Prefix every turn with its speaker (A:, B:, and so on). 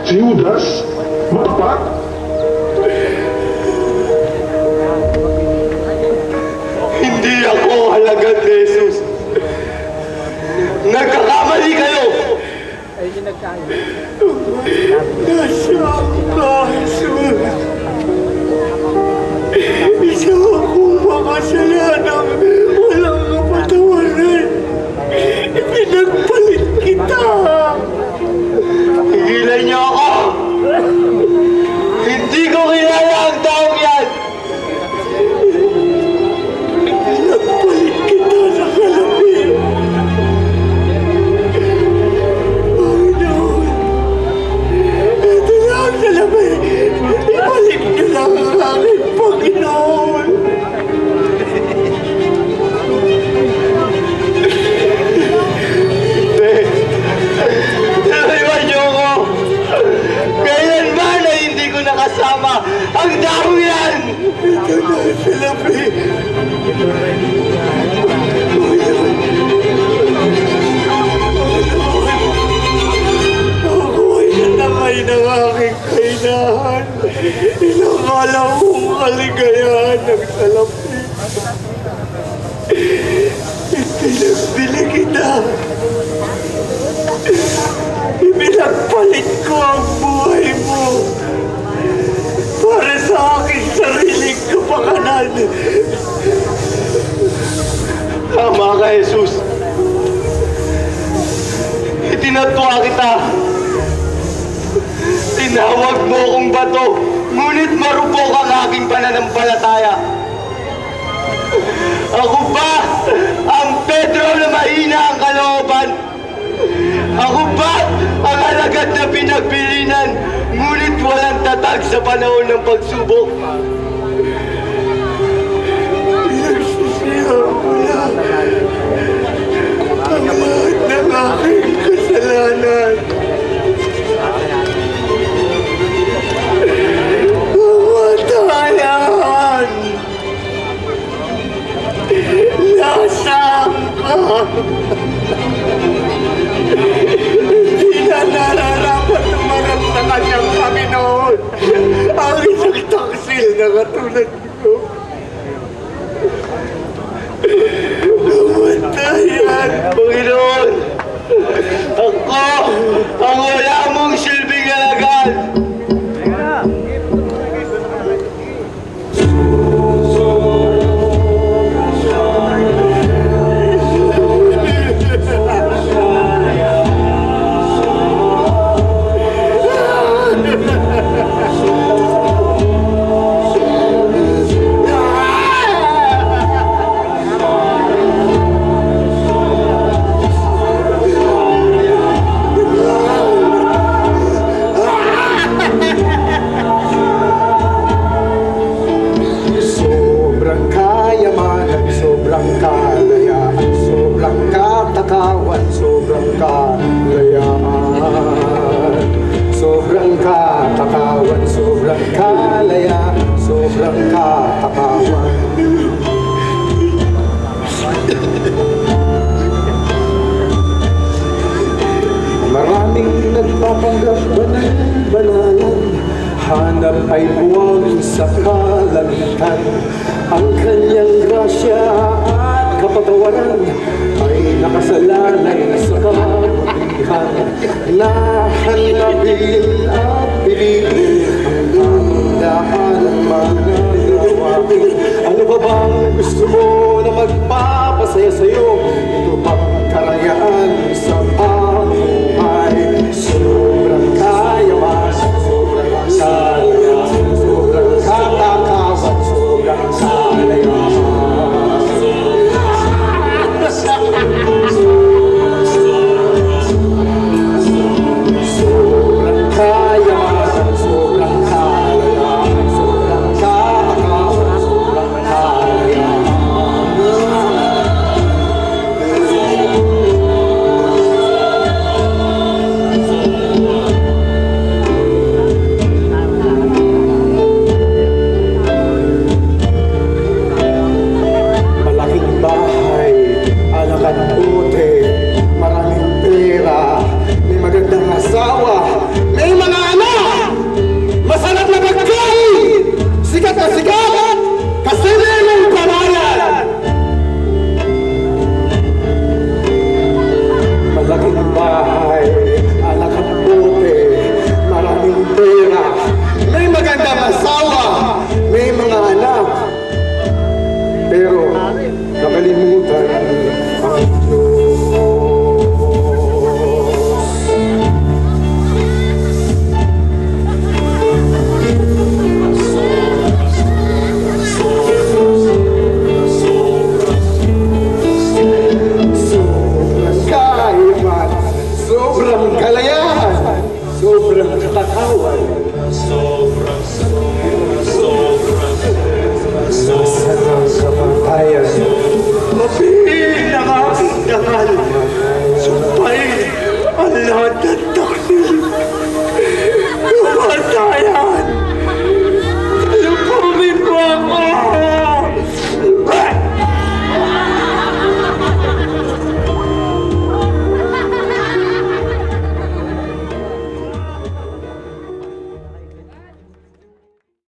A: Si Judas, matapat.
B: Hindi ako halagan ni Jesus. Nagkakamali kayo. Nasaan ka, Jesus? Isa akong makasalanang walang kapatawaran. Ipinagpalit kita. Higilan niyo ako. Hindi ko kilala ang taong yan. Ipinagpalit kita sa kalabi. Panginoon, ito na ang kalabi. Ibalik niyo lang ang aking Panginoon. Nakasama ang tao yan! Ito na sa labi. Ako ay natangay ng aking kainahan. Inakala kong kaligayahan ng salapi. Ipinagbili kita. Ipinagpalit ko ang buhay mo para sa aking sariling kapakanan. Tama ka, Jesus. Itinatwa kita. Tinawag mo akong bato, ngunit marupok ang aking pananampalataya. Ako ba ang Pedro na mahina ang kalooban? Ako ba ang alagad na pinagpilinan, ngunit walang tatag sa panahon ng pagsubok? Pinagsisihan ko na ang lahat ng aking kasalanan. Kamatayan! Nasaan ka? Hindi na nararapat tumarap sa kanyang Panginoon ang isang taksil na katulad ko. Kamatayan, Panginoon! Ako ang wala mong silbing alagad!
C: Maraming nagpapanggap ba ng banalan? Hanap ay buwag sa kalangitan. Ang kanyang grasya at kapatawaran ay nakasalalay sa kabutihan. Nahanapin at piliin ang daan ng manangawain. Ano ba bang gusto mo na magpapasaya sa'yo? Ito bang karayaan sa pamumuhay? Sobrang kayaman, sobrang salayan, sobrang katakawan, sobrang salayan. Sobrang kayaman, sobrang salayan, sobrang katakawan, sobrang salayan. bahay, anak at puti, maraming pera, may magandang asawa, may mga anak. Pero nakalimutan ang Diyos. Sobrang kaiman, sobrang kalayahan, sobrang katakawan. Nasa ng kamatayan.
B: Mapihin ang aking dangal. Sumpain ang lahat ng taksil. Tumataya